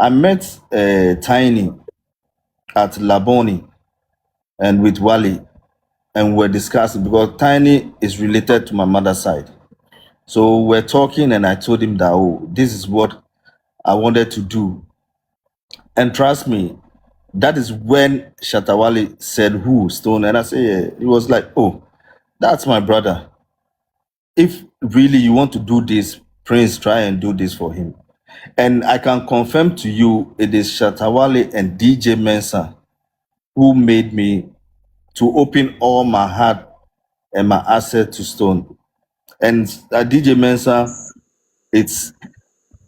I met Tiny at Laboni and with Wally, and we're discussing because Tiny is related to my mother's side. So we're talking, and I told him that, oh, this is what I wanted to do. And trust me, that is when Shatta Wale said, who, Stone? And I said, yeah. He was like, oh, that's my brother. If really you want to do this, Prince, try and do this for him. And I can confirm to you, it is Shatta Wale and DJ Mensa who made me to open all my heart and my asset to Stone. And DJ Mensa, it's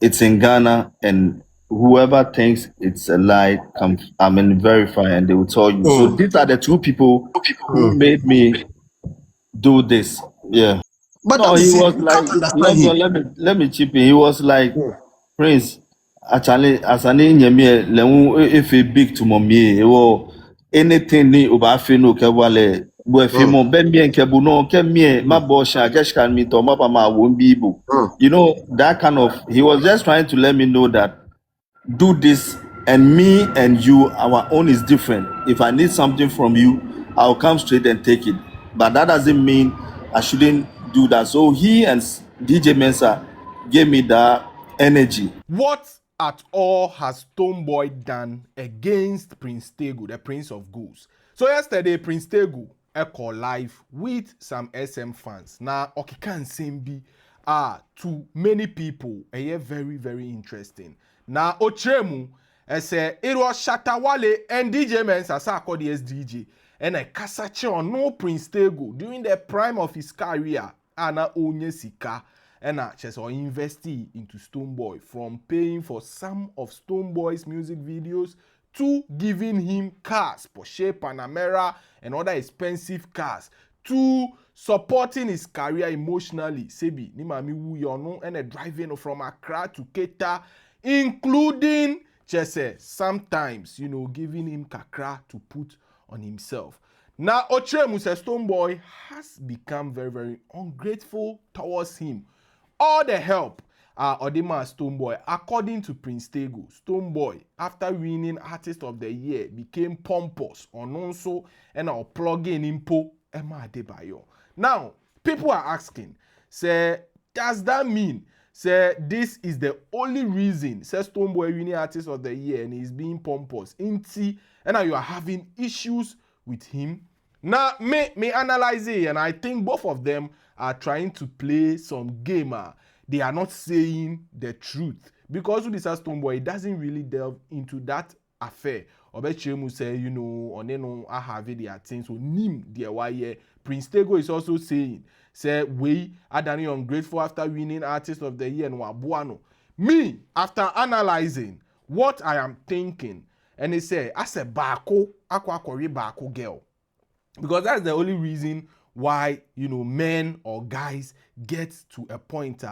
it's in Ghana, and whoever thinks it's a lie, come, I mean, verify, and they will tell you. So Mm. these are the two people who Mm. made me do this. Yeah. But No, that he is it. was You like, can't understand London. him. Let me chip in. He was like, Mm. Prince, actually, as an Inyami, if a big to mommy, or anything ni uba fino kewale, we Mm. fimo ben bien kebu no kemie ma Mm. bosha gesh can me to ma ma won't be able. Mm. You know that kind of. He was just trying to let me know that do this, and me and you, our own is different. If I need something from you, I'll come straight and take it. But that doesn't mean I shouldn't do that. So he and DJ Mensa gave me that energy. What at all has Stonebwoy done against Prince Tagoe, the Prince of Ghouls? So yesterday, Prince Tagoe echo live with some SM fans. Now, Okikan Sembi are to many people, very, very interesting. Now, Ochemu, say it was Shatta Wale and DJ Mensa called the SDJ. And I kasache on no Prince Tagoe during the prime of his career. Ana onye sika. And just or investing into Stonebwoy, from paying for some of Stonebwoy's music videos to giving him cars, Porsche Panamera and other expensive cars, to supporting his career emotionally. Sebi ni mami wu yono and driving from Accra to Keta, including just sometimes giving him kakra to put on himself. Now Ochremu says Stonebwoy has become very, very ungrateful towards him. All the help Odima Stonebwoy, according to Prince Tagoe, Stonebwoy, after winning Artist of the Year, became pompous, ononso, and plugging impo Emma Adebayo. Now, people are asking, say, does that mean, say, this is the only reason, say, Stonebwoy winning Artist of the Year and he's being pompous, inti, and now you are having issues with him? Now, me analyze it, and I think both of them are trying to play some game. They are not saying the truth. Because with this Stonebwoy, it doesn't really delve into that affair. Obechemu say, oneno I have their things, so nim their why. Prince Tagoe is also saying, say, we Adani ungrateful after winning Artist of the Year and wabuano. Me, after analyzing what I am thinking, and they say, I said, Bako, akwa Bako girl. Because that's the only reason why men or guys get to a point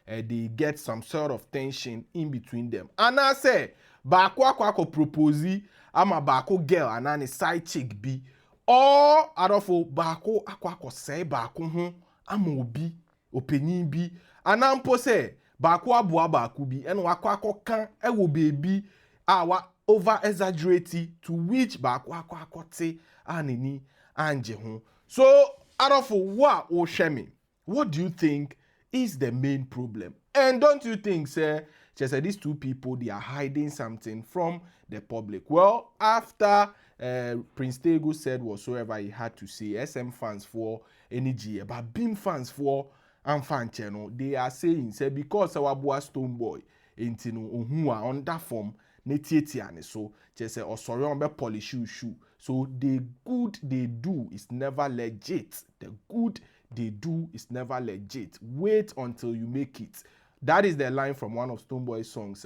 they get some sort of tension in between them. And I say baako akwa propose ama baako girl and any side chick be, or adofo baako akwa say baako ho ama obi opanyin bi anampo say baako aboa baako bi and wakwa kan ewo baby wa over exaggerate to which baako akwa te anini anje ho. So adofo what o shame, what do you think is the main problem? And don't you think, sir, just these two people, they are hiding something from the public? Well, after Prince Tagoe said whatsoever he had to say, SM fans for energy, but Beam fans for Amfan channel, they are saying, say, because our boy Stonebwoy, ain't on that form, netietiane so just say or sorry on be polish shoe. So the good they do is never legit. The good they do is never legit. Wait until you make it. That is the line from one of Stonebwoy's songs.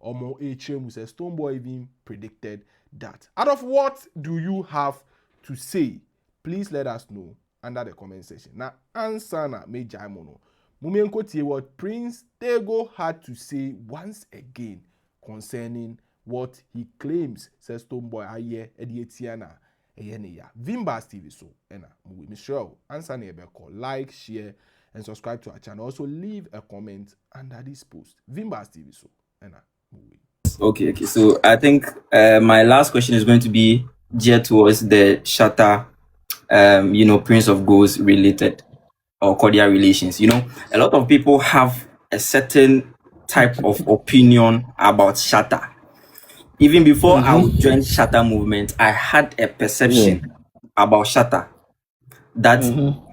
Omo Echem says Stonebwoy even predicted that. Out of what do you have to say? Please let us know under the comment section. Now answer na me jaimono. Mumenko tie what Prince Tagoe had to say once again concerning what he claims says Stonebwoy aye edietiana eyeneya. Vimbas TV so ena we Miss Show answer na call, like, share and subscribe to our channel. Also leave a comment under this post. Vimbas TV so ena we. Yes. Okay. So I think my last question is going to be geared towards the Shatta, Prince of Goals related or cordial relations. A lot of people have a certain type of opinion about Shatta. Even before I would join Shatta movement, I had a perception about Shatta that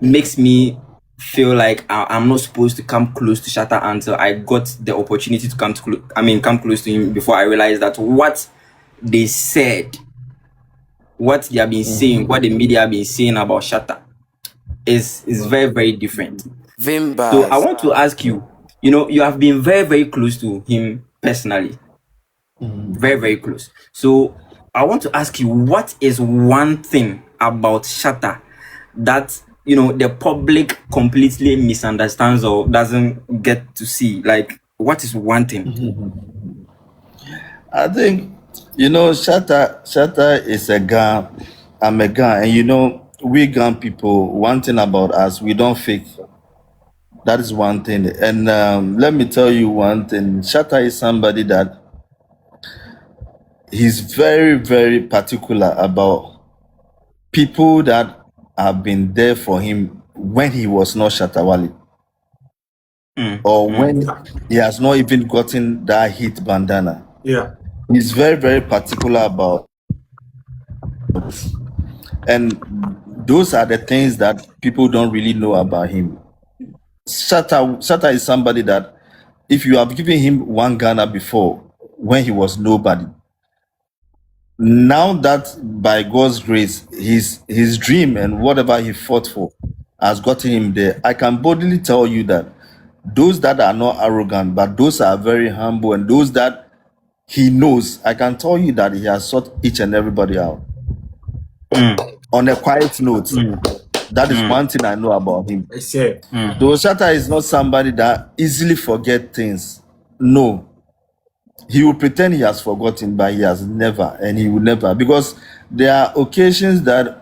makes me feel like I'm not supposed to come close to Shatta until I got the opportunity to come close to him, before I realized that what they said, what they have been saying, what the media have been saying about Shatta is very, very different. So I want to ask you, you have been very, very close to him personally. Very, very close. So I want to ask you, what is one thing about Shatta that the public completely misunderstands or doesn't get to see? Like, what is one thing? I think Shatta is a Ga. I'm a Ga, and we Ga people. One thing about us, we don't fake. That is one thing. And let me tell you one thing. Shatta is somebody that he's very, very particular about people that have been there for him when he was not Shatta Wale, or when he has not even gotten that hit bandana. Yeah. He's very, very particular about, and those are the things that people don't really know about him. Shatta is somebody that if you have given him one Ghana before when he was nobody, now that by God's grace, his dream and whatever he fought for has gotten him there, I can boldly tell you that those that are not arrogant, but those are very humble, and those that he knows, I can tell you that he has sought each and everybody out. On a quiet note, that is one thing I know about him. I say. Though Shatta is not somebody that easily forget things. No. He will pretend he has forgotten, but he has never, and he will never. Because there are occasions that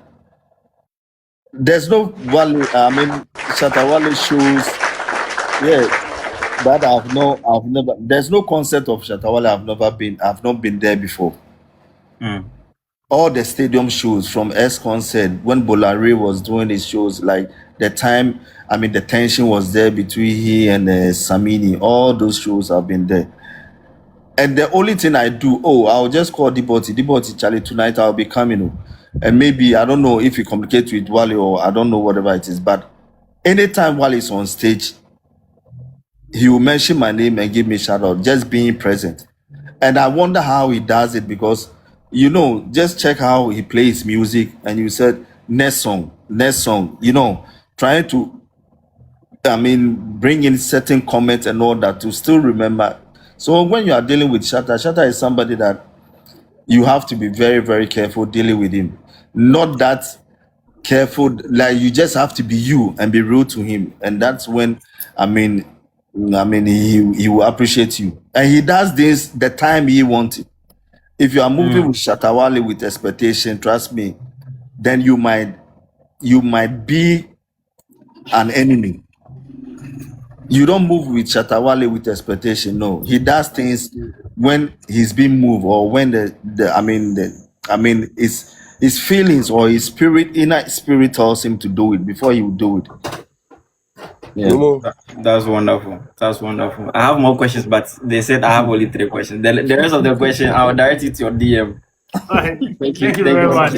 there's no Shatta Wale shows, that I've never, there's no concert of Shatta Wale I've not been there before. All the stadium shows from S concert, when Bolare was doing his shows, like the time, the tension was there between he and Samini. All those shows have been there. And the only thing I do, I'll just call Diboti, Charlie, tonight I'll be coming. And maybe, I don't know if he communicates with Wale or I don't know whatever it is, but anytime Wale is on stage, he will mention my name and give me a shout out, just being present. And I wonder how he does it, because just check how he plays music, and you said next song, trying to bring in certain comments and all that to still remember. So when you are dealing with Shatta is somebody that you have to be very, very careful dealing with him. Not that careful, like you just have to be you and be real to him, and that's when he will appreciate you, and he does this the time he wants it. If you are moving with Shatta Wale with expectation, trust me, then you might be an enemy. You don't move with Shatta Wale with expectation. No, he does things when he's being moved, or when his feelings or his inner spirit tells him to do it before he will do it. Yeah. That's wonderful. I have more questions, but they said I have only 3 questions. The rest of the question, I'll direct it to your DM. Thank you very much.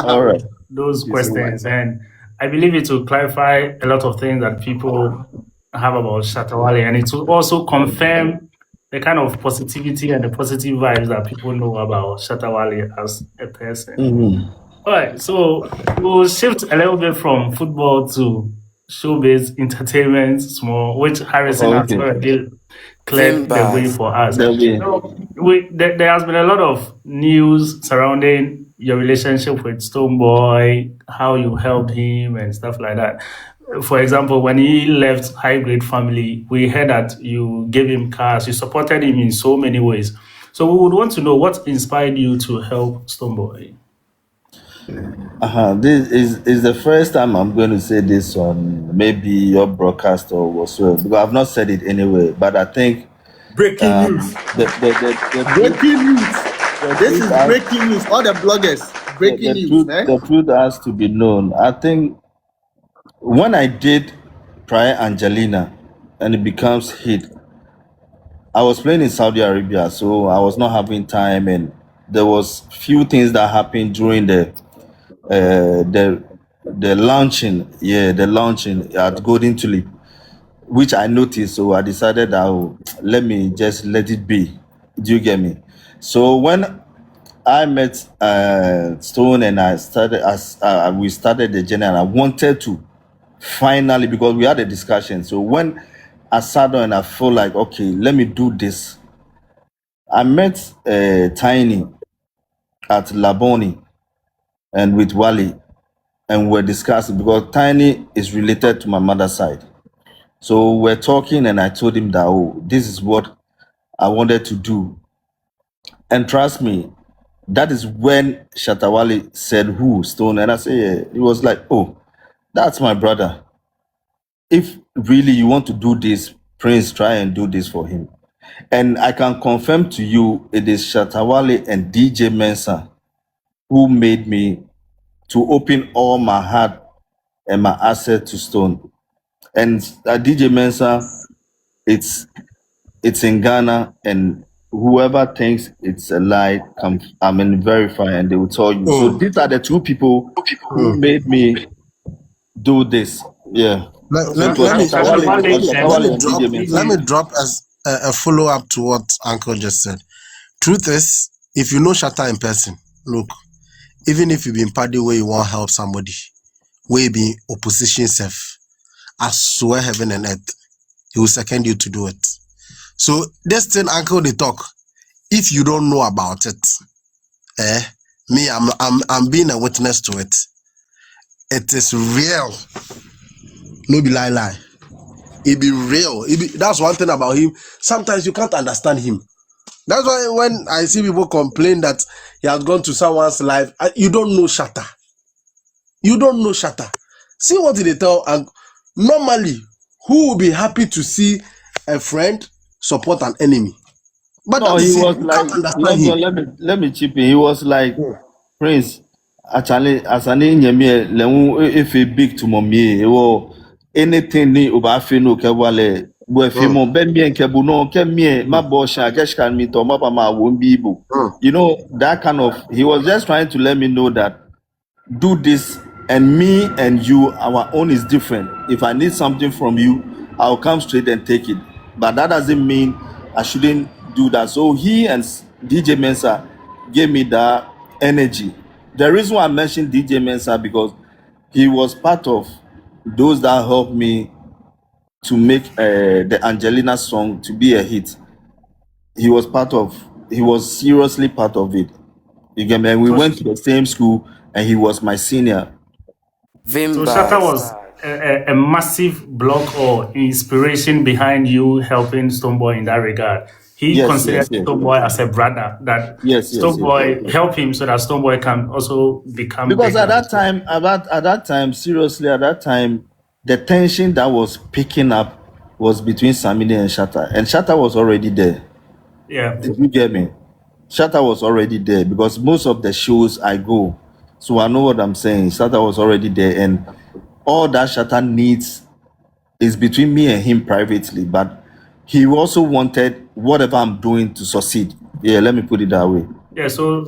All right. Those questions, and I believe it will clarify a lot of things that people have about Shatta Wale, and it will also confirm the kind of positivity and the positive vibes that people know about Shatta Wale as a person. All right, so we'll shift a little bit from football to showbiz entertainment, which Harrison has already cleared the way for us. So there has been a lot of news surrounding your relationship with Stonebwoy, how you helped him and stuff like that. For example, when he left High Grade Family, we heard that you gave him cars, you supported him in so many ways. So we would want to know what inspired you to help Stonebwoy. This is the first time I'm going to say this on maybe your broadcast or whatsoever, because I've not said it anyway. But I think Breaking news. The Breaking news. This truth is has, breaking news. All the bloggers, breaking news, man. the truth has to be known. I think when I did Prior Angelina and it becomes hit, I was playing in Saudi Arabia, so I was not having time, and there was few things that happened during uh, the the launching, the launching at Golden Tulip, which I noticed. So I decided that let me just let it be. Do you get me? So when I met Stone and I started as we started the journey, and I wanted to finally, because we had a discussion. So when I sat down and I feel like, okay, let me do this. I met Tiny at Laboni and with Wale, and we're discussing because Tiny is related to my mother's side. So we're talking, and I told him that, oh, this is what I wanted to do. And trust me, that is when Shatta Wale said, who, Stone? And I said, yeah. He was like, oh, that's my brother. If really you want to do this, Prince, try and do this for him. And I can confirm to you, it is Shatta Wale and DJ Mensa who made me to open all my heart and my asset to Stone. And DJ Mensa, it's in Ghana, and whoever thinks it's a lie, come, verify, and they will tell you. So these are the two people who made me do this. Yeah. So So it was Shatta Wale Shatta Wale and DJ let me Mensa. drop as a follow up to what Uncle just said. Truth is, if you know Shatta in person, look, even if you be in party where you want to help somebody, where you be opposition self, I swear heaven and earth, he will second you to do it. So this thing, Uncle, they talk. If you don't know about it, me, I'm being a witness to it. It is real. No be lie. It be real. That's one thing about him. Sometimes you can't understand him. That's why when I see people complain that he has gone to someone's life, you don't know Shatta. You don't know Shatta. See what they tell. And normally, who will be happy to see a friend support an enemy? But No, that he is it. was You like, can't understand long him. run, let me chip in. He was like, Prince, actually, as an enemy, if a big to mommy, or anything ni ubafi no kewale, we fimo ben bien kebu no kemie, ma bosha, keshkan mi to ma won't be able. You know, that kind of, he was just trying to let me know that do this, and me and you, our own is different. If I need something from you, I'll come straight and take it, but that doesn't mean I shouldn't do that. So he and DJ Mensa gave me that energy. The reason why I mentioned DJ Mensa, because he was part of those that helped me to make the Angelina song to be a hit. He was seriously part of it. You get me? And we So, went to the same school, and he was my senior. so Shatta was a massive block or inspiration behind you helping Stonebwoy in that regard. He considered Stonebwoy as a brother, that Yes. Stonebwoy help him so that Stonebwoy can also become Because bigger. at that time, seriously, at that time, the tension that was picking up was between Samini and Shatta. And Shatta was already there. Yeah. Did you get me? Shatta was already there, because most of the shows I go, so I know what I'm saying. Shatta was already there, and all that Shatta needs is between me and him privately. But he also wanted whatever I'm doing to succeed. Yeah, let me put it that way. Yeah, so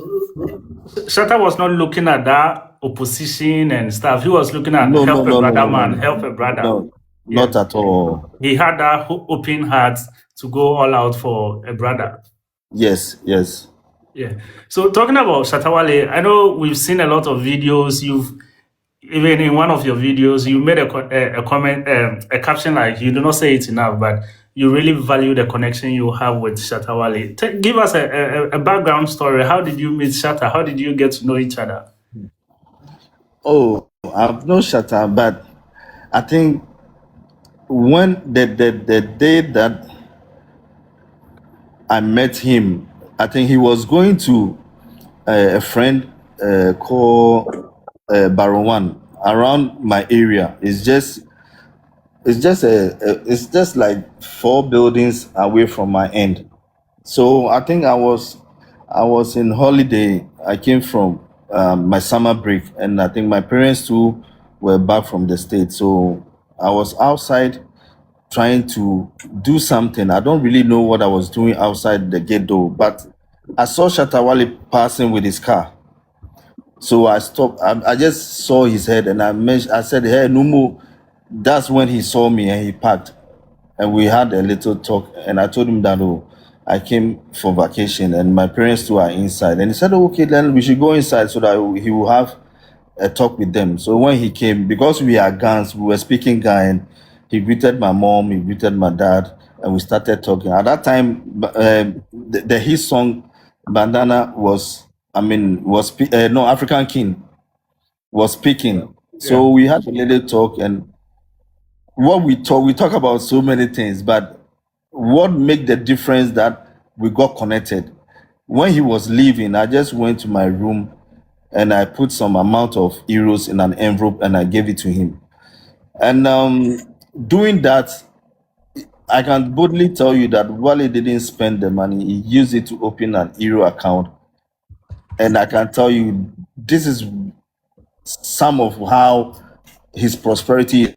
Shatta was not looking at that opposition and stuff. He was looking at No, help a brother man, help a brother. Yeah. not at all. He had that open heart to go all out for a brother. Yes. Yeah. So talking about Shatta Wale, I know we've seen a lot of videos. Even in one of your videos, you made a comment, a caption like, you do not say it enough, but you really value the connection you have with Shatta Wale. Give us a background story. How did you meet Shatta? How did you get to know each other? Oh, I've known Shatta, but I think when the day that I met him, I think he was going to a friend called Baron One around my area. It's just it's just like 4 buildings away from my end. So I think I was in holiday. I came from my summer break, and I think my parents too were back from the States. So I was outside trying to do something. I don't really know what I was doing outside the gate door, but I saw Shatta Wale passing with his car. So I stopped. I just saw his head, and I said, "Hey, Numu." That's when he saw me and he parked, and we had a little talk. And I told him that, oh, I came for vacation, and my parents too are inside. And he said, "Oh, okay, then we should go inside so that he will have a talk with them." So when he came, because we are Gans, we were speaking Ga, and he greeted my mom, he greeted my dad, and we started talking. At that time, the his song Bandana was, no, African King was speaking. So we had a little talk, and what we talk about so many things, but what made the difference that we got connected. When he was leaving, I just went to my room and I put some amount of euros in an envelope and I gave it to him. And doing that, I can boldly tell you that Wale didn't spend the money. He used it to open an euro account. And I can tell you, this is some of how his prosperity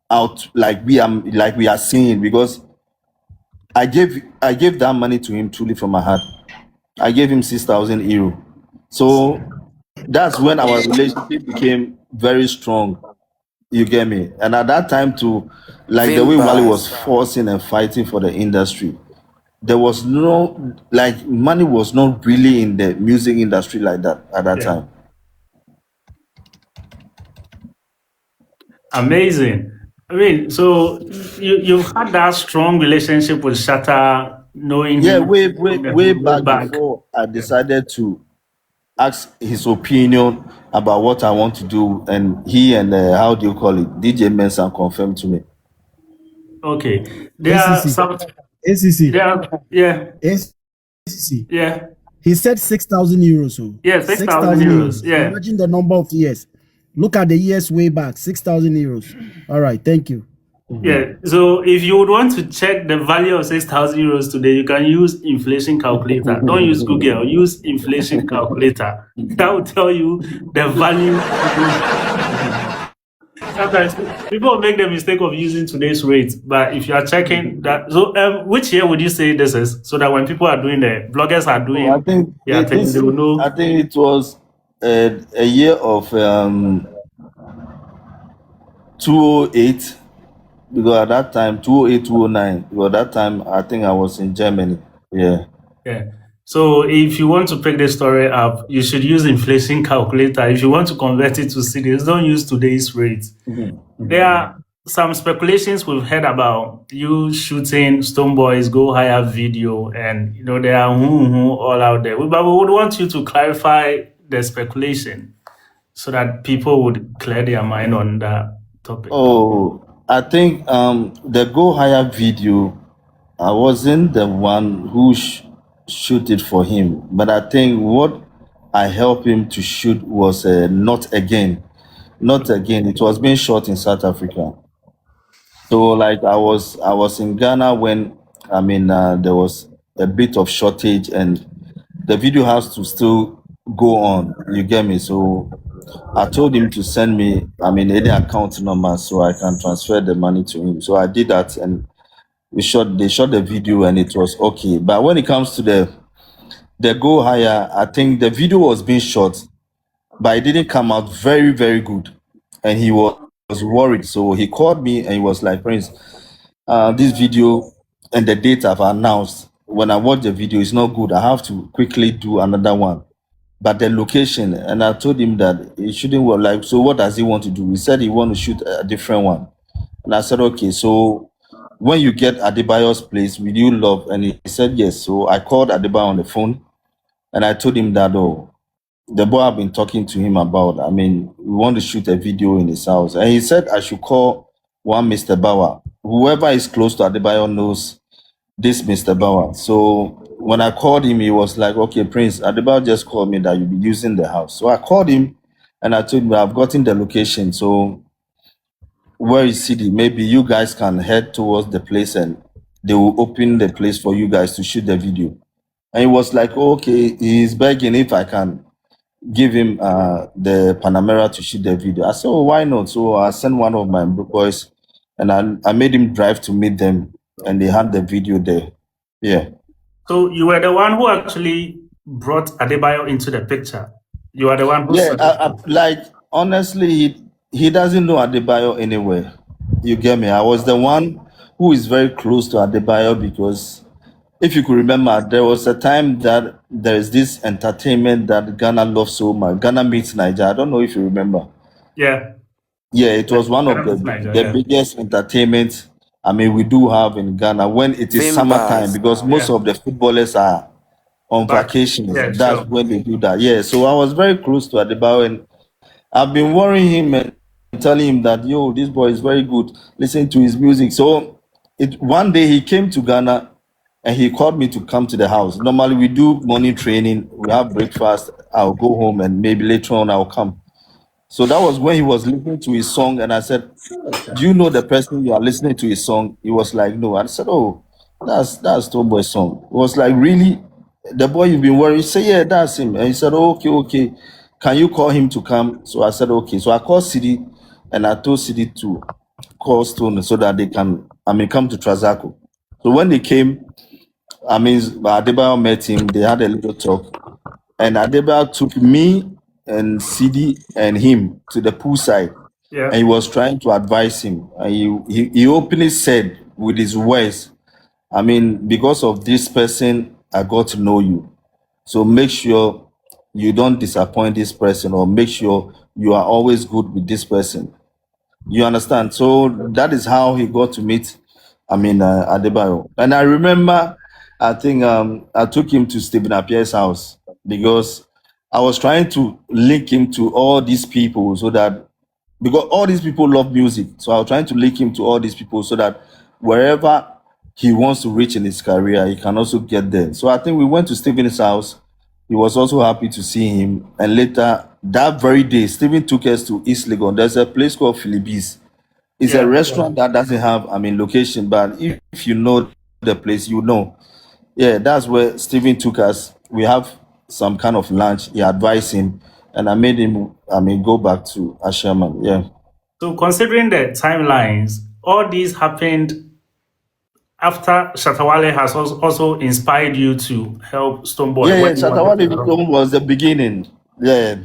out, like we are seeing, because I gave that money to him truly from my heart. I gave him 6,000 euro. So that's when our relationship became very strong. You get me? And at that time too, like the way Wally was forcing and fighting for the industry, there was no, like, money was not really in the music industry like that at that time. Amazing. I mean, so you've had that strong relationship with Shatta, knowing Yeah, him way back before I decided to ask his opinion about what I want to do, and he and how do you call it, DJ Mensa confirmed to me. Okay, there are ACC. some. ACC. Yeah, ACC. yeah, He said 6,000 euros. So yeah, 6,000 euros. Yeah, Imagine the number of years. Look at the years way back. 6,000 euros. All right. Thank you. yeah. So if you would want to check the value of 6,000 euros today, you can use inflation calculator. Don't use Google. Use inflation calculator. That will tell you the value. Sometimes people make the mistake of using today's rate, but if you are checking that, so which year would you say this is, so that when people are doing the bloggers are doing, I think they will know. I think it was a year of 208, because at that time 208, 209, because that time I think I was in Germany. Yeah. So if you want to pick the story up, you should use inflation calculator. If you want to convert it to cedis, don't use today's rate. There are some speculations we've heard about you shooting Stonebwoy's Go Higher video, and there are all out there. But we would want you to clarify the speculation so that people would clear their mind on that topic. Oh, I think the Go Higher video, I wasn't the one who shoot it for him, but I think what I helped him to shoot was Not Again. Not Again. It was being shot in South Africa. So like I was in Ghana when there was a bit of shortage, and the video has to still go on. You get me? So I told him to send me any account number so I can transfer the money to him. So I did that, and they shot the video, and it was okay. But when it comes to the Go Higher, I think the video was being shot, but it didn't come out very, very good. And he was worried. So he called me and he was like, "Prince, this video and the date I've announced, when I watch the video, is not good. I have to quickly do another one. But the location," and I told him that it shouldn't work. Like, so what does he want to do? He said he want to shoot a different one. And I said, okay, so when you get Adebayo's place, will you love? And he said yes. So I called Adebayo on the phone and I told him that, oh, the boy I've been talking to him about, we want to shoot a video in his house. And he said I should call one Mr. Bauer. Whoever is close to Adebayo knows this Mr. Bauer. So when I called him, he was like, okay, Prince, Adebayo just called me that you'll be using the house. So I called him and I told him I've gotten the location. So where is City? Maybe you guys can head towards the place and they will open the place for you guys to shoot the video. And he was like, okay, he's begging if I can give him the Panamera to shoot the video. I said, oh, why not? So I sent one of my boys and I made him drive to meet them and they had the video there. Yeah. So you were the one who actually brought Adebayo into the picture. You are the one who like honestly, he doesn't know Adebayo anywhere. You get me? I was the one who is very close to Adebayo because if you could remember, there was a time that there is this entertainment that Ghana loves so much. Ghana meets Nigeria. I don't know if you remember. Yeah. Yeah, it was one of Ghana the, meets Nigeria, the biggest entertainment we do have in Ghana when it is summertime because most of the footballers are on Back. vacations. Yeah, That's sure. when they do that. Yeah, so I was very close to Adebayo and I've been worrying him and telling him that, yo, this boy is very good. Listen to his music. So one day he came to Ghana and he called me to come to the house. Normally we do morning training, we have breakfast, I'll go home and maybe later on I'll come. So that was when he was listening to his song and I said, do you know the person you are listening to his song? He was like, no. I said, oh, that's Stonebwoy's song. It was like, really? The boy you've been worried? He said, yeah, that's him. And he said, oh, okay. Can you call him to come? So I said, okay. So I called City and I told City to call Stone so that they can, come to Trazaco. So when they came, Adebayo met him, they had a little talk. And Adebayo took me and City and him to the poolside. Yeah. And he was trying to advise him. And he openly said with his words, because of this person, I got to know you. So make sure you don't disappoint this person or make sure you are always good with this person. You understand? So that is how he got to meet, Adebayo. And I remember, I think I took him to Stephen Appiah's house because I was trying to link him to all these people so that because all these people love music. So I was trying to link him to all these people so that wherever he wants to reach in his career, he can also get there. So I think we went to Stephen's house. He was also happy to see him. And later, that very day, Stephen took us to East Legon. There's a place called Philippi's. It's a restaurant that doesn't have, location, but if you know the place, you know. Yeah, that's where Stephen took us. We have some kind of lunch. He advised him, and I made him, go back to Asherman. Yeah. So considering the timelines, all these happened after Shatta Wale has also inspired you to help Stonebwoy. Yeah, Shatta Wale was the beginning. Yeah.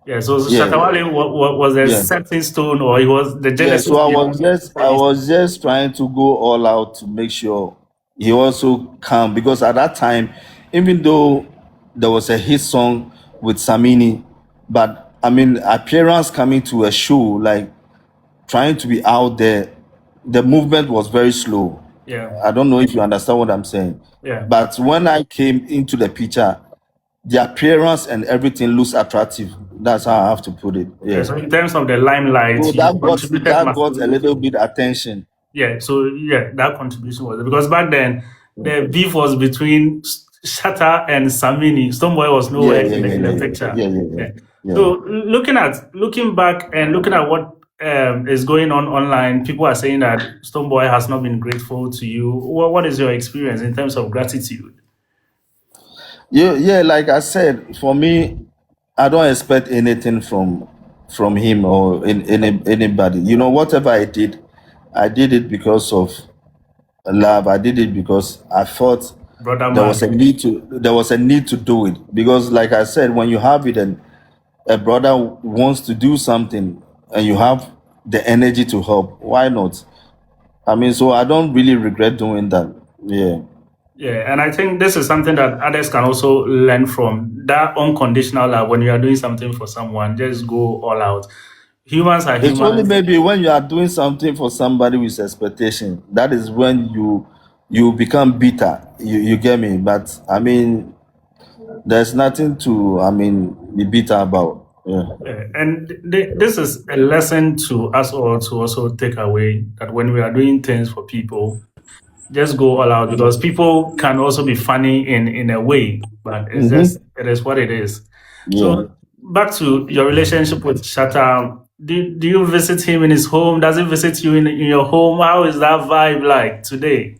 Yeah, so Shatta Wale was a setting stone, or he was the genesis. Yeah, so I was just trying to go all out to make sure he also come because at that time, even though there was a hit song with Samini, but appearance coming to a show, like trying to be out there, the movement was very slow. Yeah. I don't know if you understand what I'm saying. Yeah. But when I came into the picture, the appearance and everything looks attractive. That's how I have to put it. Yeah. So in terms of the limelight, so that got a little bit attention. Yeah. So that contribution was because back then the beef was between Shatta and Samini. Stonebwoy was nowhere in the picture. Yeah. So looking back and looking at what is going on online, people are saying that Stonebwoy has not been grateful to you. What is your experience in terms of gratitude? Yeah, like I said, for me, I don't expect anything from him or anybody. Whatever I did it because of love. I did it because I thought there was a need to do it. Because like I said, when you have it and a brother wants to do something and you have the energy to help, why not? So I don't really regret doing that. Yeah. Yeah, and I think this is something that others can also learn from. That unconditional love, when you are doing something for someone, just go all out. Humans are humans. It's only maybe when you are doing something for somebody with expectation, that is when you become bitter. You get me? But there's nothing to be bitter about. Yeah. And this is a lesson to us all to also take away, that when we are doing things for people, just go all out, because people can also be funny in a way, but it's just, it is what it is. Yeah. So back to your relationship with Shatta, Do you visit him in his home? Does he visit you in your home? How is that vibe like today?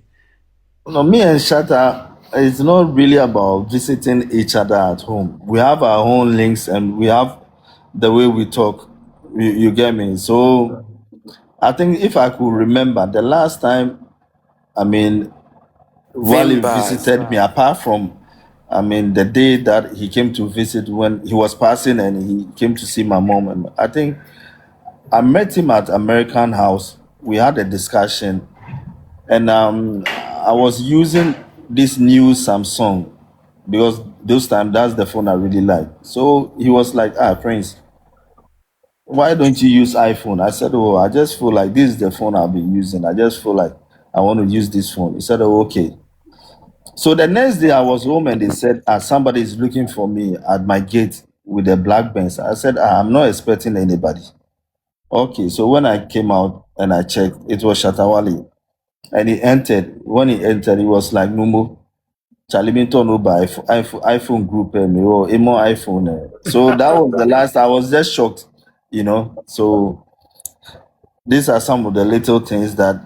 No, me and Shatta, it's not really about visiting each other at home. We have our own links and we have the way we talk. You get me? So I think if I could remember the last time, I mean, Wale visited me, apart from, I mean, the day that he came to visit when he was passing and he came to see my mom. And I think I met him at American House. We had a discussion, and I was using this new Samsung because those times that's the phone I really like. So he was like, Prince, why don't you use iPhone? I said, oh, I just feel like this is the phone I'll be using. I just feel like I want to use this phone. He said, oh, okay. So the next day I was home and they said, somebody is looking for me at my gate with a black Benz. I said, I'm not expecting anybody. Okay, so when I came out and I checked, it was Shatta Wale. And he entered. When he entered, he was like, Numo, Charlie Minton Uber, iPhone group, or Emo iPhone. So that was the last. I was just shocked, So these are some of the little things that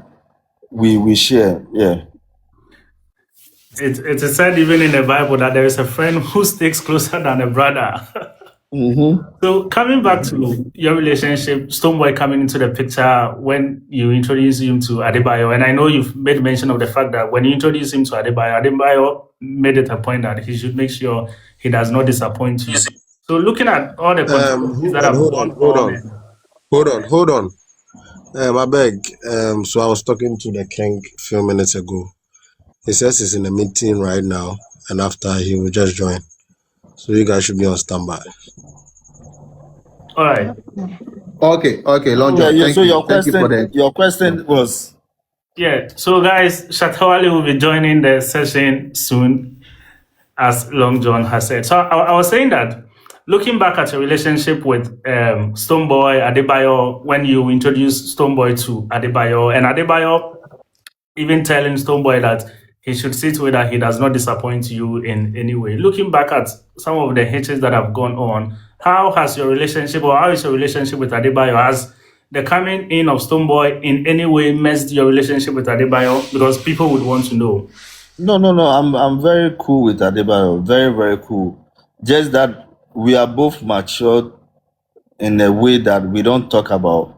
we share. Yeah. It is said even in the Bible that there is a friend who sticks closer than a brother. So coming back to your relationship, Stonebwoy coming into the picture when you introduced him to Adebayo, and I know you've made mention of the fact that when you introduced him to Adebayo made it a point that he should make sure he does not disappoint you. So looking at all the controversies that have gone on. Hold on. I beg. So I was talking to the king a few minutes ago. He says he's in a meeting right now, and after he will just join. So you guys should be on standby. All right. Okay, Long John. Yeah. Thank So you. Thank you for the. your question was. Yeah. So guys, Shatta Wale will be joining the session soon, as Long John has said. So I was saying that looking back at your relationship with Stonebwoy, Adebayo, when you introduced Stonebwoy to Adebayo, and Adebayo even telling Stonebwoy that he should see to it that he does not disappoint you in any way. Looking back at some of the hitches that have gone on, how is your relationship with Adebayo? Has the coming in of Stonebwoy in any way messed your relationship with Adebayo? Because people would want to know. No. I'm very cool with Adebayo. Very, very cool. Just that we are both matured in a way that we don't talk about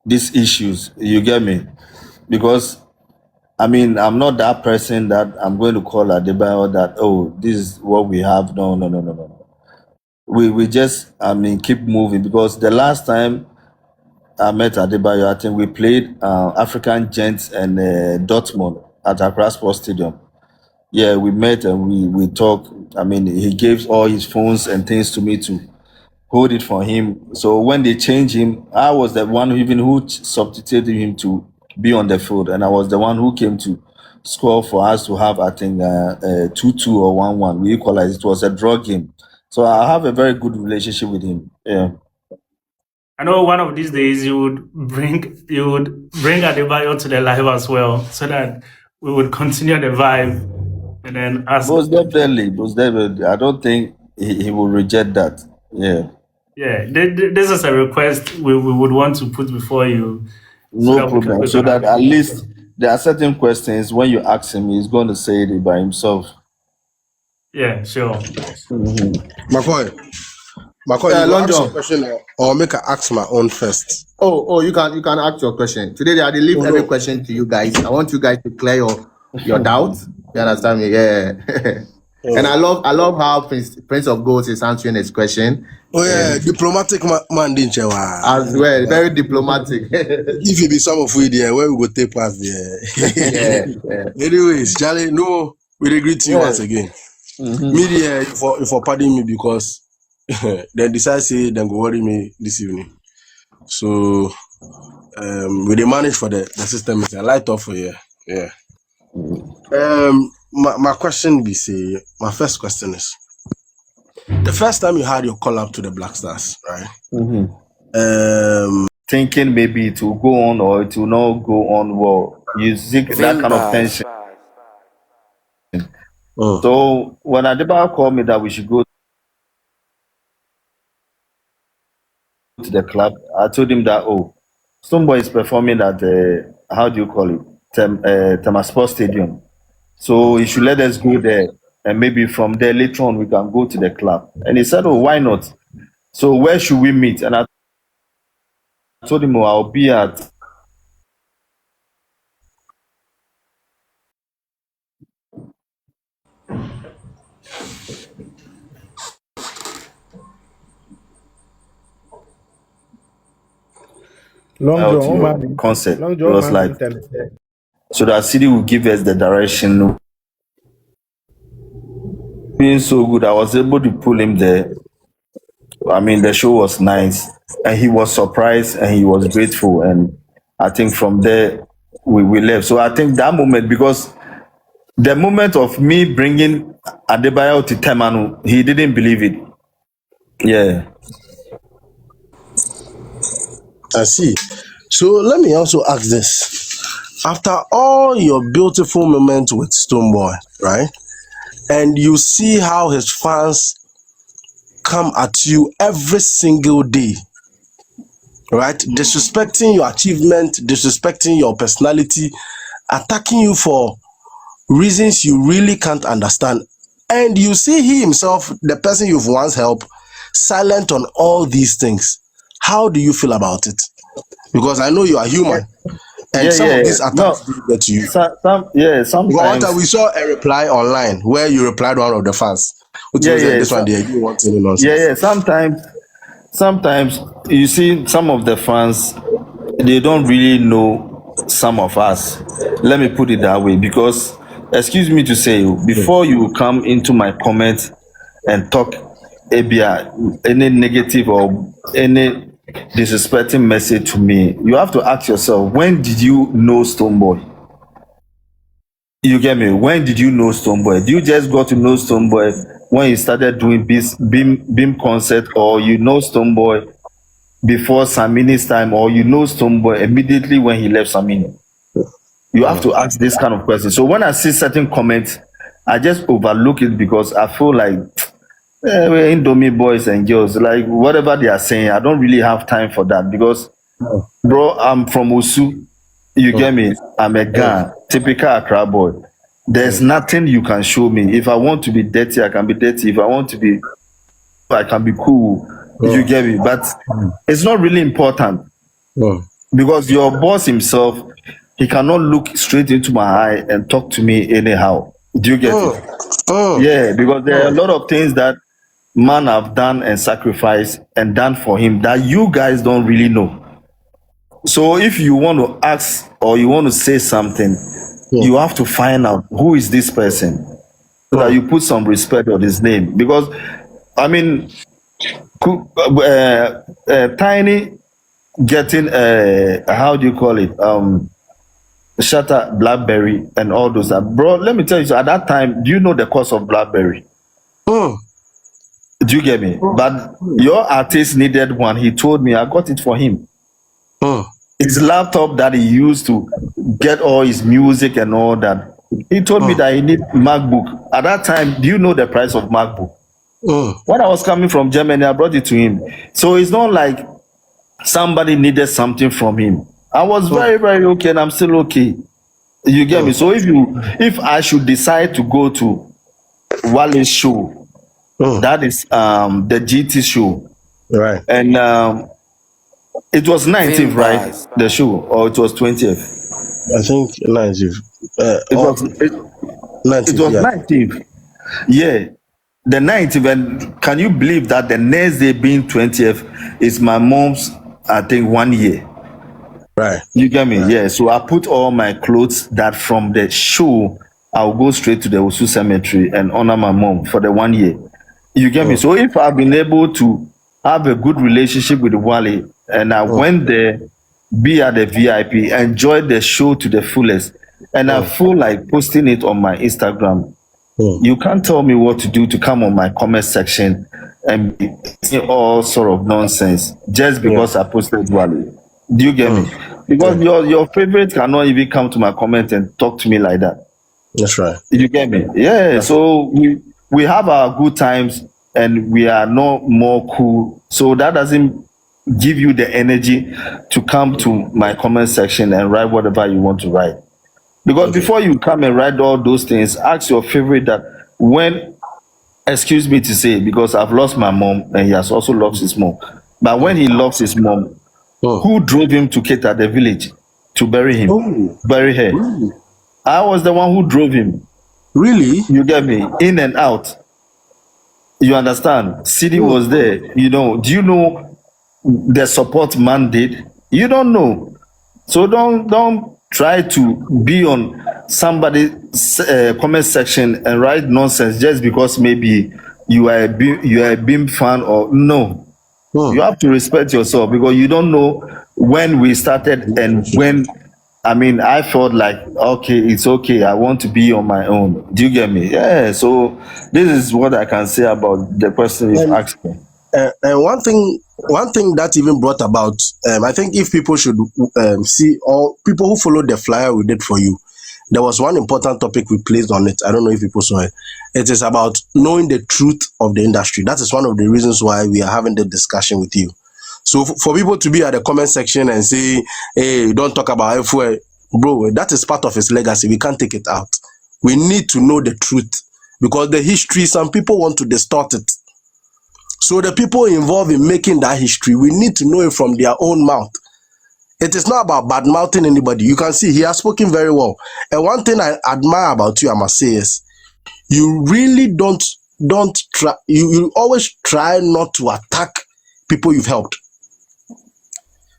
these issues. You get me? Because I mean, I'm not that person that I'm going to call Adebayo that, oh, this is what we have. No. We just, keep moving because the last time I met Adebayo, I think we played African Gents and Dortmund at Accra Sports Stadium. Yeah, we met and we talked. I mean, he gave all his phones and things to me to hold it for him. So when they changed him, I was the one who substituted him to be on the field, and I was the one who came to score for us to have, I think, 2-2 or 1-1. We equalized. It was a draw game. So I have a very good relationship with him. Yeah. I know one of these days you would bring Adebayo to the live as well, so that we would continue the vibe, and then ask. Most definitely. I don't think he will reject that. Yeah. Yeah, this is a request we would want to put before you. No problem. So that at least there are certain questions when you ask him, he's going to say it by himself. Yeah, sure. McCoy, you Long ask John. a question or make I ask my own first. Oh, you can ask your question. Today I leave every question to you guys. I want you guys to clear your doubts. You understand me? Yeah. And I love how Prince of Gold is answering his question. Oh yeah, diplomatic man didn't you? As well, very diplomatic. If you be some of we there, where we go take past there. Yeah. Anyways, Charlie, no, we greet you once again. Media, for pardon me because they decide say they go worry me this evening. So we dey manage for the system is a light off for you. Yeah. My question be say my first question is the first time you had your call up to the Black Stars, right? Thinking maybe it will go on or it will not go on well. You seek that kind of tension. So when Adebayo called me that we should go to the club. I told him that, oh, Stonebwoy is performing at how do you call it? Temasport Stadium. So he should let us go there. And maybe from there later on we can go to the club. And he said, oh, why not? So where should we meet? And I told him, oh, I'll be at Long to John, your concert. Long It John, was like, so that city will give us the direction. Being so good, I was able to pull him there. I mean, the show was nice, and he was surprised and he was grateful. And I think from there we left. So I think that moment, because the moment of me bringing Adebayo to Temanu, he didn't believe it. Yeah. I see. So let me also ask this. After all your beautiful moments with Stonebwoy, right? And you see how his fans come at you every single day, right? Disrespecting your achievement, disrespecting your personality, attacking you for reasons you really can't understand. And you see he himself, the person you've once helped, silent on all these things. How do you feel about it? Because I know you are human. And some of these No, attacks do get to you. sometimes. But we saw a reply online where you replied to one of the fans. Which was this one there, you want any nonsense. Sometimes you see some of the fans, they don't really know some of us. Let me put it that way, because excuse me to say, before you come into my comment and talk any negative or any disrespecting message to me, you have to ask yourself, when did you know Stonebwoy? You get me? When did you know Stonebwoy? Do you just got to know Stonebwoy when you started doing beam concert, or you know Stonebwoy before Samini's time, or you know Stonebwoy immediately when he left Samini? You have to ask this kind of question. So when I see certain comments, I just overlook it, because I feel like we're Indomie boys and girls, like whatever they are saying, I don't really have time for that, because bro, I'm from Osu. You get me? I'm a Gan, typical Accra boy. There's nothing you can show me. If I want to be dirty, I can be dirty. If I want to be, I can be cool. You get me? But it's not really important, because your boss himself, he cannot look straight into my eye and talk to me anyhow. Do you get it? Yeah, because there are a lot of things that man have done and sacrificed and done for him that you guys don't really know. So if you want to ask or you want to say something, you have to find out who is this person, so that you put some respect on his name. Because I mean, Tiny getting how do you call it, Shatta BlackBerry and all those that, bro, let me tell you, so at that time, do you know the cost of BlackBerry? Do you get me? But your artist needed one. He told me, I got it for him. His laptop that he used to get all his music and all that, he told me that he need MacBook. At that time, do you know the price of MacBook? When I was coming from Germany, I brought it to him. So it's not like somebody needed something from him. I was very, very okay, and I'm still okay. You get me? So if I should decide to go to Wale's show, that is the GT show, Right. and it was 19th, right? The show, or it was 20th? I think 90th. It was 19th. Yeah, the 19th. And can you believe that the next day being 20th is my mom's, I think, 1 year. Right. You get me? Right. Yeah. So I put all my clothes that from the show, I'll go straight to the Osu cemetery and honor my mom for the 1 year. You get me? So if I've been able to have a good relationship with Wale, and I went there, be at the VIP, enjoy the show to the fullest, and I feel like posting it on my Instagram, you can't tell me what to do to come on my comment section and be saying all sort of nonsense just because I posted Wale. Do you get me? Because your favorite cannot even come to my comment and talk to me like that. That's right. You get me? Yeah. So we have our good times and we are no more cool. So that doesn't give you the energy to come to my comment section and write whatever you want to write. Because Okay. before you come and write all those things, ask your favorite that when, excuse me to say, because I've lost my mom and he has also lost his mom. But when he lost his mom, Oh. who drove him to Keta, the village, to bury him, Oh. bury her? Really? I was the one who drove him. Really? You get me? In and out. You understand? City Oh. was there. You know, do you know the support man did? You don't know. So don't try to be on somebody's comment section and write nonsense just because maybe you are a Beam fan or no. Oh. You have to respect yourself because you don't know when we started and when. I mean, I felt like okay, it's okay. I want to be on my own. Do you get me? Yeah. So this is what I can say about the question you've And asked me. and one thing that even brought about, I think if people should see, or people who followed the flyer we did for you, there was one important topic we placed on it. I don't know if people saw it. It is about knowing the truth of the industry. That is one of the reasons why we are having the discussion with you. So for people to be at the comment section and say, hey, don't talk about FOA, bro, that is part of his legacy. We can't take it out. We need to know the truth because the history, some people want to distort it. So the people involved in making that history, we need to know it from their own mouth. It is not about bad mouthing anybody. You can see he has spoken very well. And one thing I admire about you, I must say, is you really don't try. You always try not to attack people you've helped.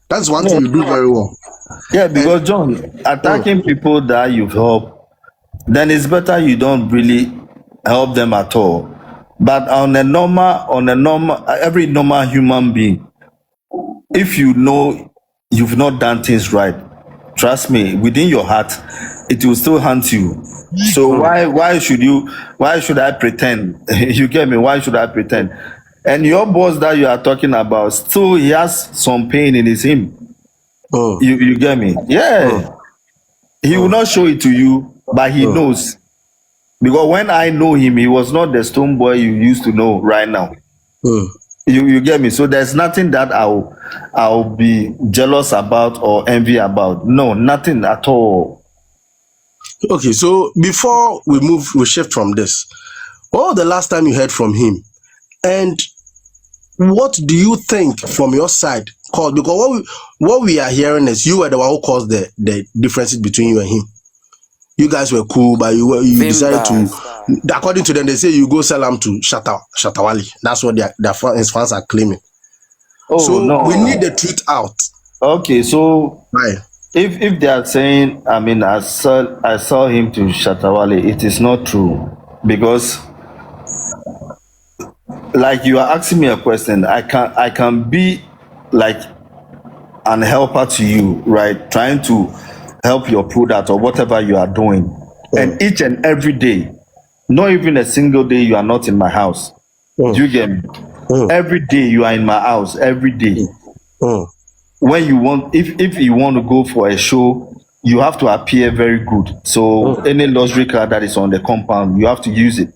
That's one thing you do very well. Yeah, because John, attacking people that you've helped, then it's better you don't really help them at all. But on a normal, every normal human being, if you know you've not done things right, trust me, within your heart, it will still haunt you. So why should I pretend? You get me? Why should I pretend? And your boss that you are talking about, still he has some pain in him. Oh, You get me? Yeah. He will not show it to you, but he knows. Because when I know him, he was not the stone boy you used to know right now. oh. You get me? So there's nothing that I'll be jealous about or envy about. No, nothing at all. Okay, so before we shift from this, when was the last time you heard from him? And what do you think from your side? Because what we are hearing is you were the one who caused the differences between you and him. You guys were cool, but you decided to, according to them, they say you go sell them to Shatta Wale. That's what his fans are claiming. Oh So no. we need the truth out. Okay, so Right. if they are saying, I mean, I saw him to Shatta Wale, it is not true. Because like you are asking me a question, I can be like an helper to you, right? Trying to help your product or whatever you are doing. And each and every day, not even a single day you are not in my house. Do you get me? Every day you are in my house, every day. When you want, if you want to go for a show, you have to appear very good. So any luxury car that is on the compound, you have to use it.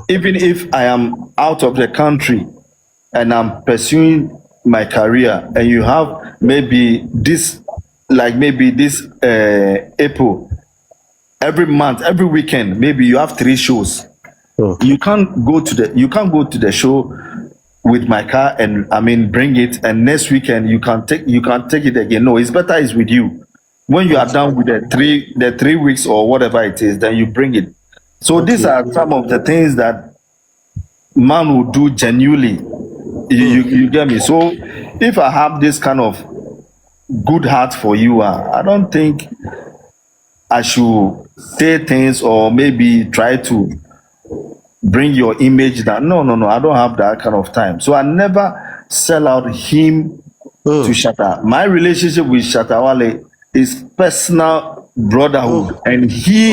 Even if I am out of the country and I'm pursuing my career, and you have maybe this April, every month, every weekend, maybe you have 3 shows. You can't go to the show with my car and I mean bring it, and next weekend you can take it again. No, it's better it's with you. When you are done with the 3 weeks or whatever it is, then you bring it. So these are some of the things that man will do genuinely. You get me? So if I have this kind of good heart for you, I don't think I should say things or maybe try to bring your image down. No, I don't have that kind of time. So I never sell out him to Shatta. My relationship with Shatta Wale is personal brotherhood, and he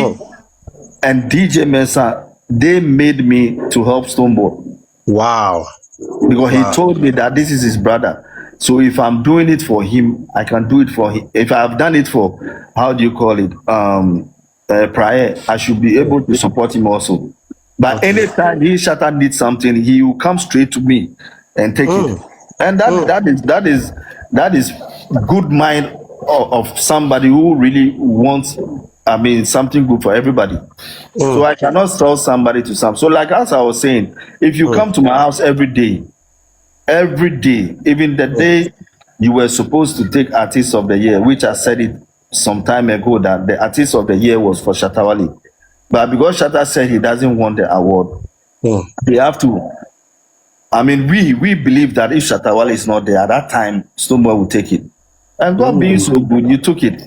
and DJ Mensah, they made me to help Stonebwoy. Wow. Because he told me that this is his brother. So if I'm doing it for him, I can do it for him. If I've done it for, how do you call it, prior, I should be able to support him also. But anytime Shatta needs something, he will come straight to me and take it. And that is good mind of somebody who really wants, I mean, something good for everybody. So I cannot sell somebody to some. So like as I was saying, if you come to my house every day, even the day you were supposed to take Artist of the Year, which I said it some time ago that the Artist of the Year was for Shatta Wale. But because Shatta said he doesn't want the award, they have to. I mean, we believe that if Shatta Wale is not there at that time, Stonebwoy will take it. And God being so good, you took it.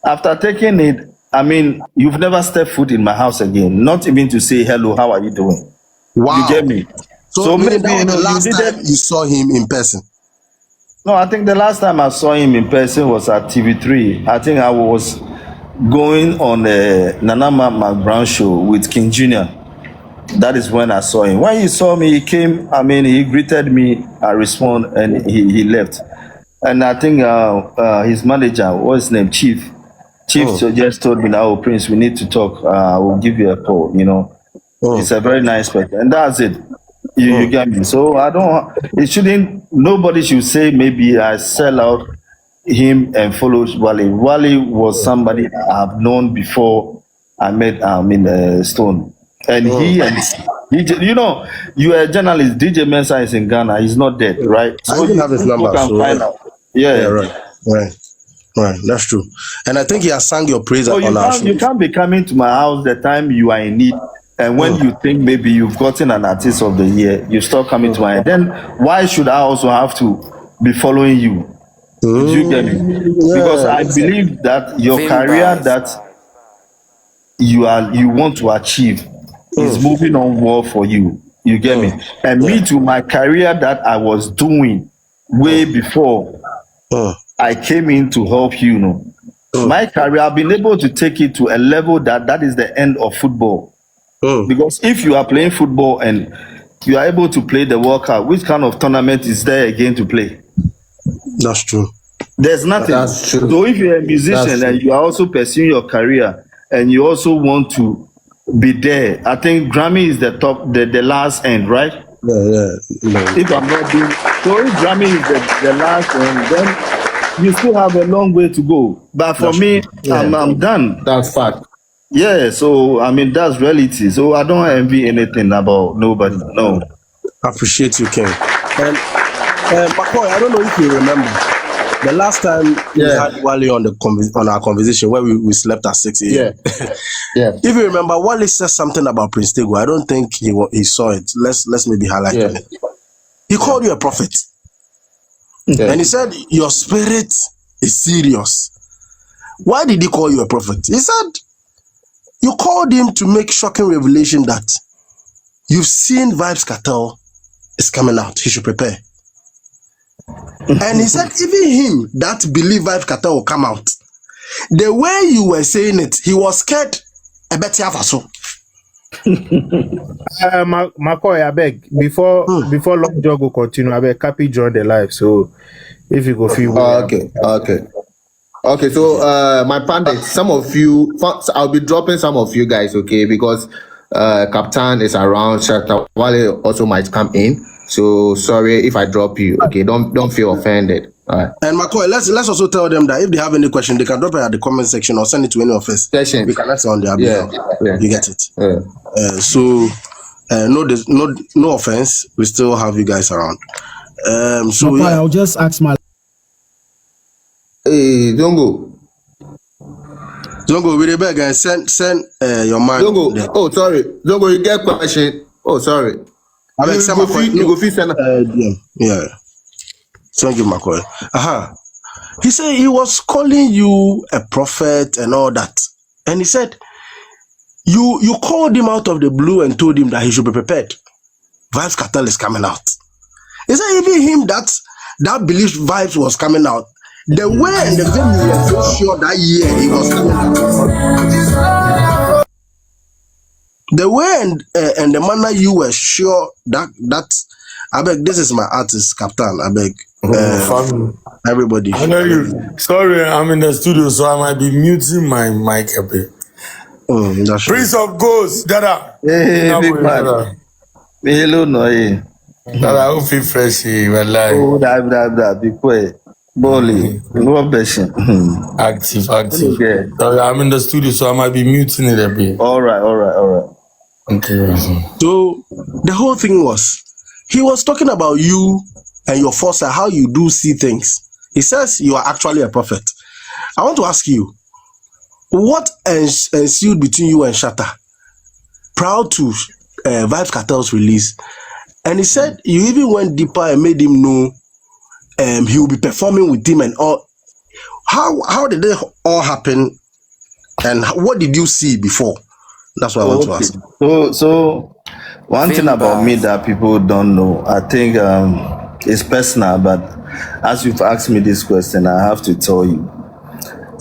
After taking it, I mean, you've never stepped foot in my house again. Not even to say hello, how are you doing? Wow. You get me? So meaning maybe that was the you last time didn't. you saw him in person. No, I think the last time I saw him in person was at TV3. I think I was going on a Nanama McBrown show with King Jr. That is when I saw him. When he saw me, he came, I mean, he greeted me, I responded, and he left. And I think his manager, what's his name, Chief just told me, "Oh, Prince, we need to talk. I will give you a call, you know." He's a very nice person. And that's it. You get me? So I don't, it shouldn't, nobody should say maybe I sell out him and follow Wale. Wale was somebody I've known before I met Stone. And he and DJ, you know, you are a journalist. DJ Mensa is in Ghana. He's not dead, right? I So even have his people number, can so find out. yeah, right. That's true. And I think he has sang your praise So on our show. you can't be coming to my house the time you are in need. And when you think maybe you've gotten an Artist of the Year, you start coming to my, then why should I also have to be following you? Do you get me? Because I believe that your career that you want to achieve is moving on well for you. You get me? And me too, my career that I was doing way before I came in to help you, you know. My career, I've been able to take it to a level that is the end of football. Because if you are playing football and you are able to play the World Cup, which kind of tournament is there again to play? That's true. There's nothing. That's true. So if you're a musician and you are also pursuing your career and you also want to be there, I think Grammy is the top, the last end, right? Yeah. If I'm not doing, so if Grammy is the last end, then you still have a long way to go. But for me, I'm done. That's fact. Yeah, so I mean that's reality. So I don't envy anything about nobody. No. I appreciate you, King. And McCoy, I don't know if you remember the last time we had Wale on our conversation where we slept at 6 a.m. Yeah. If you remember, Wale said something about Prince Tagoe. I don't think he saw it. Let's maybe highlight it. He called you a prophet. And he said your spirit is serious. Why did he call you a prophet? He said you called him to make shocking revelation that you've seen Vybz Cartel is coming out. He should prepare. And he said even him that believe Vybz Cartel will come out, the way you were saying it, he was scared a bit so. McCoy, I beg, before Long John go continue, I beg Cappy join the live. So if you go feel Okay, so my pandit, some of you, I'll be dropping some of you guys, okay, because Captain is around, Shatta Wale also might come in. So sorry if I drop you, okay, don't feel offended. All right. And McCoy, let's also tell them that if they have any question, they can drop it at the comment section or send it to any of us. We can answer on their behalf. You get it. No offense, we still have you guys around. So McCoy, I'll just ask my. Hey, Zongo, we beg and send your man. Zongo, oh sorry, Zongo, you get question. Oh sorry. I mean, you go feel send. Yeah. Thank you, McCoy. He said he was calling you a prophet and all that, and he said you called him out of the blue and told him that he should be prepared. Vybz Cartel is coming out. He said even him that believed Vybz was coming out. The way and the thing you were so sure that year he was coming out. The way and the manner you were sure that I beg, this is my artist, Captain. I beg everybody. I know you. Sorry, I'm in the studio, so I might be muting my mic a bit. Prince of Ghosts, Dada. Hey, big man. Hello, no. That I don't feel fresh, wallahi. Oh, that be quiet. Bully, no bashing. Active. Okay. Sorry, I'm in the studio, so I might be muting it a bit. All right. Okay. So the whole thing was, he was talking about you and your foresight, how you do see things. He says you are actually a prophet. I want to ask you, what ensued between you and Shatta prior to Vibes Cartel's release? And he said you even went deeper and made him know he will be performing with him and all. How did it all happen? And what did you see before? That's what I want to ask. So one thing about me that people don't know, I think it's personal, but as you've asked me this question, I have to tell you.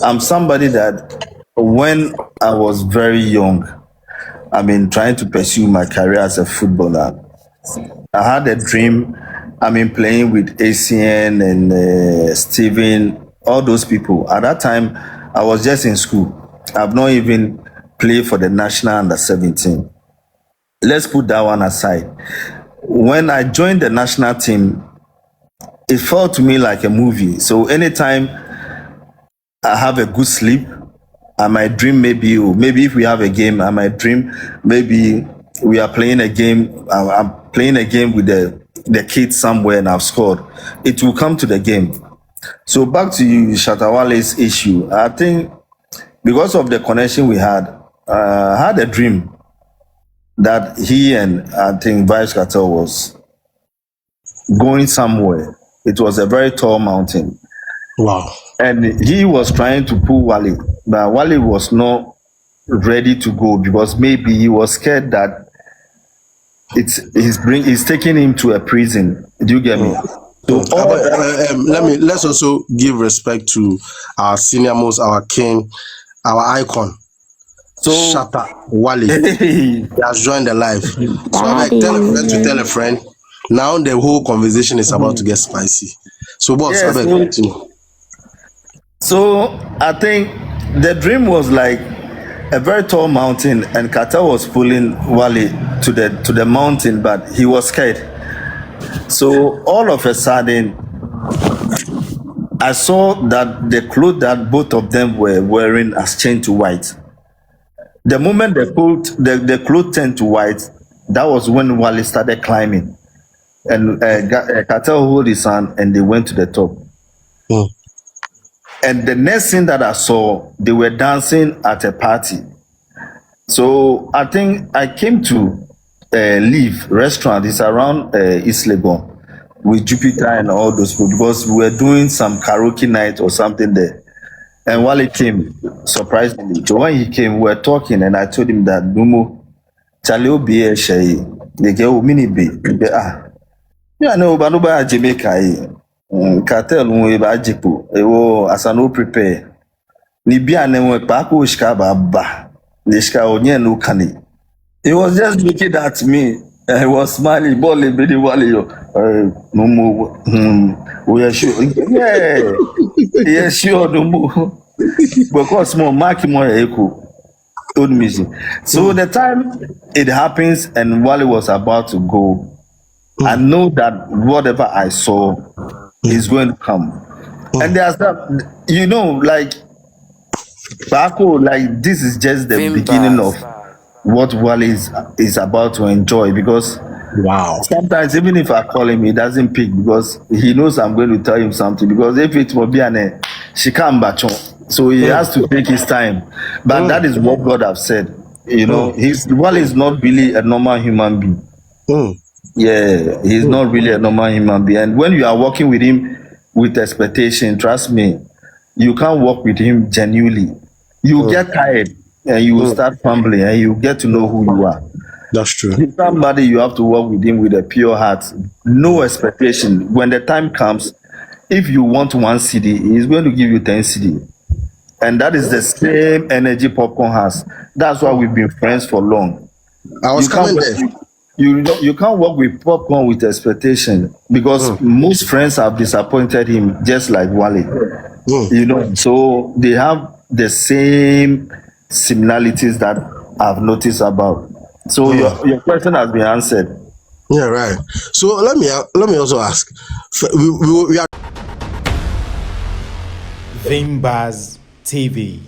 I'm somebody that when I was very young, I mean, trying to pursue my career as a footballer, I had a dream. I mean, playing with ACN and Steven, all those people. At that time, I was just in school. I've not even played for the national under 17. Let's put that one aside. When I joined the national team, it felt to me like a movie. So anytime I have a good sleep, I might dream maybe if we have a game, I might dream maybe we are playing a game. I'm playing a game with the kids somewhere and I've scored. It will come to the game. So back to you, Shatta Wale's issue. I think because of the connection we had, I had a dream that he and I think Vibes Cartel was going somewhere. It was a very tall mountain. Wow. And he was trying to pull Wale, but Wale was not ready to go because maybe he was scared that he's taking him to a prison. Do you get me? So let's also give respect to our senior most, our king, our icon. So Shatta Wale he has joined the live. So I tell a friend to tell a friend. Now the whole conversation is about to get spicy. So boss, I beg continue. So I think the dream was like a very tall mountain, and Cartel was pulling Wale to the mountain, but he was scared. So all of a sudden, I saw that the clothes that both of them were wearing has changed to white. The moment the clothes turned to white, that was when Wale started climbing, and Cartel hold his hand, and they went to the top. And the next thing that I saw, they were dancing at a party. So I think I came to Leave restaurant. It's around East Legon with Jupiter and all those people because we were doing some karaoke night or something there. And while he came, surprisingly, so when he came, we were talking, and I told him that Numo, Charlie be a shay, the girl mini be yeah, no, but no by Jamaica. Cartel no ba jipo ewo asano prepare ni bia na we pa ko shika ba ni shika onye no kani. He was just looking at me. He was smiling, ball baby wale yo. No more. We are sure. Yeah. Yeah, sure no more. Because more mark more echo. Old music. So the time it happens and Wale was about to go, I know that whatever I saw is going to come. And there's that, you know, like Bako, like this is just the beginning of what Wale is about to enjoy, because sometimes even if I call him, he doesn't pick because he knows I'm going to tell him something, because if it will be she can't batch on. So he has to take his time. But that is what God have said. You know, Wale is not really a normal human being. Yeah, he's not really a normal human being. And when you are working with him with expectation, trust me, you can't work with him genuinely. You get tired and you will start fumbling and you get to know who you are. That's true. If somebody, you have to work with him with a pure heart, no expectation. When the time comes, if you want 1 CD, he's going to give you 10 CD. And that is the same energy Popcorn has. That's why we've been friends for long. I was coming there. You can't work with Popcorn with expectation, because most friends have disappointed him, just like Wale. You know, so they have the same similarities that I've noticed about. So your question has been answered. Yeah, right. So let me also ask. We are Vimbaz TV.